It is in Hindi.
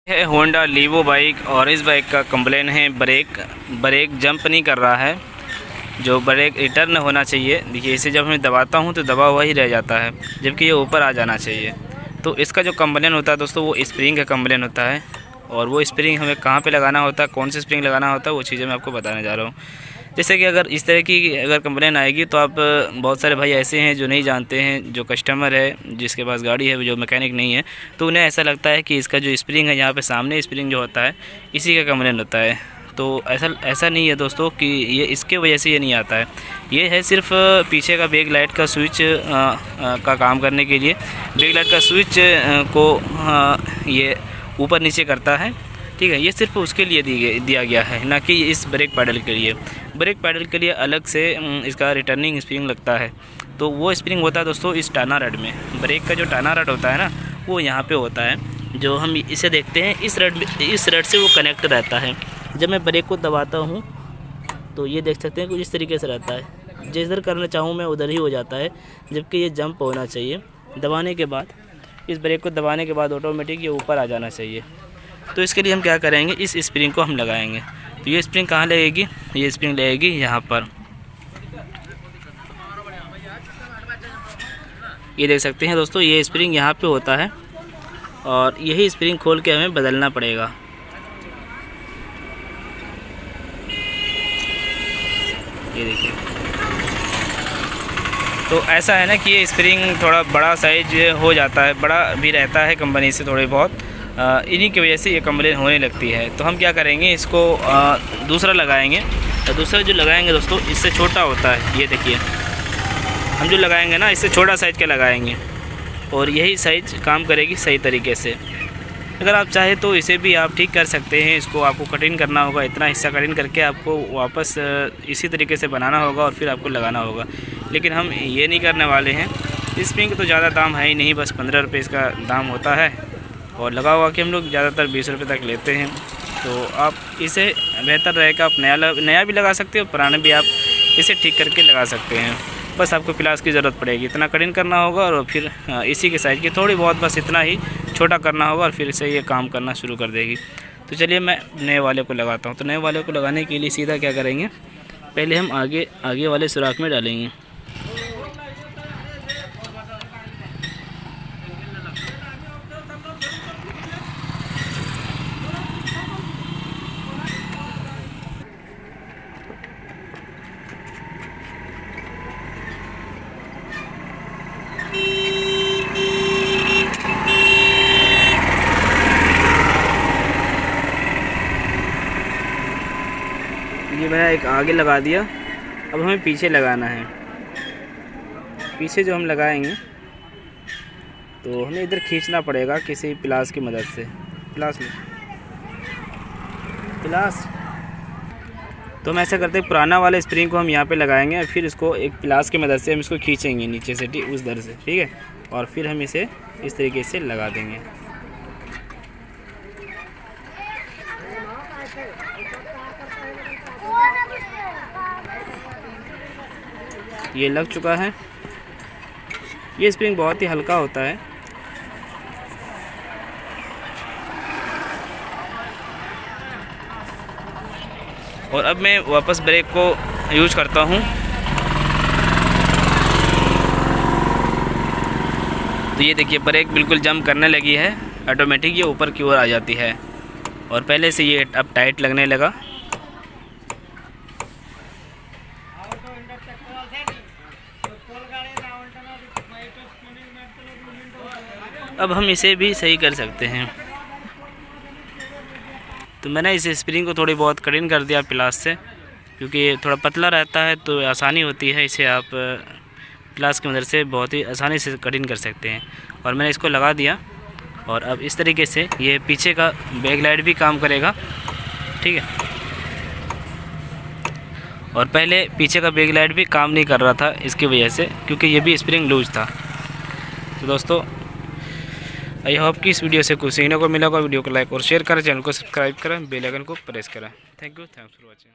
है होंडा लीवो बाइक और इस बाइक का कंप्लेन है ब्रेक जंप नहीं कर रहा है। जो ब्रेक रिटर्न होना चाहिए, देखिए इसे जब मैं दबाता हूँ तो दबा हुआ ही रह जाता है, जबकि ये ऊपर आ जाना चाहिए। तो इसका जो कंप्लेन होता है दोस्तों, वो स्प्रिंग का कंप्लेन होता है। और वो स्प्रिंग हमें कहाँ पे लगाना होता है, कौन सी स्प्रिंग लगाना होता है, वो चीज़ें मैं आपको बताने जा रहा हूँ। जैसे कि अगर इस तरह की अगर कंप्लेन आएगी तो आप बहुत सारे भाई ऐसे हैं जो नहीं जानते हैं, जो कस्टमर है जिसके पास गाड़ी है, जो मैकेनिक नहीं है, तो उन्हें ऐसा लगता है कि इसका जो स्प्रिंग है यहाँ पे सामने स्प्रिंग जो होता है इसी का कंप्लेन होता है। तो ऐसा नहीं है दोस्तों कि ये इसके वजह से ये नहीं आता है। ये है सिर्फ पीछे का बैक लाइट का स्विच का काम करने के लिए। बैक लाइट का स्विच को ये ऊपर नीचे करता है, ठीक है। ये सिर्फ उसके लिए दिया गया है, ना कि इस ब्रेक पैडल के लिए। ब्रेक पैडल के लिए अलग से इसका रिटर्निंग स्प्रिंग लगता है। तो वो स्प्रिंग होता है दोस्तों इस टाना रड में। ब्रेक का जो टाना रड होता है ना, वो यहाँ पे होता है। जो हम इसे देखते हैं इस रड से वो कनेक्ट रहता है। जब मैं ब्रेक को दबाता हूँ तो ये देख सकते हैं कुछ इस तरीके से रहता है। जिधर करना चाहूँ मैं उधर ही हो जाता है, जबकि ये जंप होना चाहिए। दबाने के बाद, इस ब्रेक को दबाने के बाद ऑटोमेटिक ये ऊपर आ जाना चाहिए। तो इसके लिए हम क्या करेंगे, इस स्प्रिंग को हम लगाएंगे। तो ये स्प्रिंग कहाँ लगेगी, ये स्प्रिंग लगेगी यहाँ पर। ये देख सकते हैं दोस्तों, ये स्प्रिंग यहाँ पे होता है और यही स्प्रिंग खोल के हमें बदलना पड़ेगा। ये देखिए, तो ऐसा है ना कि ये स्प्रिंग थोड़ा बड़ा साइज हो जाता है, बड़ा भी रहता है कंपनी से थोड़ी बहुत। इन्हीं की वजह से ये कंप्लेन होने लगती है। तो हम क्या करेंगे, इसको दूसरा लगाएंगे। तो दूसरा जो लगाएंगे दोस्तों, इससे छोटा होता है। ये देखिए, हम जो लगाएंगे ना, इससे छोटा साइज़ का लगाएंगे और यही साइज़ काम करेगी सही तरीके से। अगर आप चाहें तो इसे भी आप ठीक कर सकते हैं। इसको आपको कटिंग करना होगा, इतना हिस्सा कटिंग करके आपको वापस इसी तरीके से बनाना होगा और फिर आपको लगाना होगा। लेकिन हम ये नहीं करने वाले हैं। स्प्रिंग का तो ज़्यादा दाम है ही नहीं, बस 15 रुपये इसका दाम होता है और लगा हुआ कि हम लोग ज़्यादातर 20 रुपये तक लेते हैं। तो आप इसे बेहतर रहेगा, आप नया भी लगा सकते हो, पुराना भी आप इसे ठीक करके लगा सकते हैं। बस आपको प्लास की ज़रूरत पड़ेगी, इतना कटिंग करना होगा और फिर इसी के साइज़ की थोड़ी बहुत बस इतना ही छोटा करना होगा और फिर से ये काम करना शुरू कर देगी। तो चलिए मैं नए वाले को लगाता हूँ। तो नए वाले को लगाने के लिए सीधा क्या करेंगे, पहले हम आगे वाले सुराख में डालेंगे। ये मैंने एक आगे लगा दिया। अब हमें पीछे लगाना है। पीछे जो हम लगाएंगे तो हमें इधर खींचना पड़ेगा किसी प्लास की मदद से। प्लास तो हम ऐसा करते हैं, पुराना वाला स्प्रिंग को हम यहाँ पे लगाएंगे और फिर इसको एक प्लास की मदद से हम इसको खींचेंगे नीचे से, ठीक उस दर से, ठीक है। और फिर हम इसे इस तरीके से लगा देंगे। ये लग चुका है। ये स्प्रिंग बहुत ही हल्का होता है। और अब मैं वापस ब्रेक को यूज करता हूँ। तो ये देखिए, ब्रेक बिल्कुल जंप करने लगी है, ऑटोमेटिक ये ऊपर की ओर आ जाती है और पहले से ये अब टाइट लगने लगा। अब हम इसे भी सही कर सकते हैं। तो मैंने इस स्प्रिंग को थोड़ी बहुत कटिंग कर दिया प्लास से, क्योंकि थोड़ा पतला रहता है तो आसानी होती है। इसे आप प्लास की मदद से बहुत ही आसानी से कटिंग कर सकते हैं। और मैंने इसको लगा दिया और अब इस तरीके से ये पीछे का बैक लाइट भी काम करेगा, ठीक है। और पहले पीछे का बैक लाइट भी काम नहीं कर रहा था इसकी वजह से, क्योंकि ये भी स्प्रिंग लूज था। तो दोस्तों, आई होप कि इस वीडियो से कुछ सीखने को मिला होगा। वीडियो को लाइक और शेयर करें, चैनल को सब्सक्राइब करें, बेल आइकन को प्रेस करें। Thank you for watching.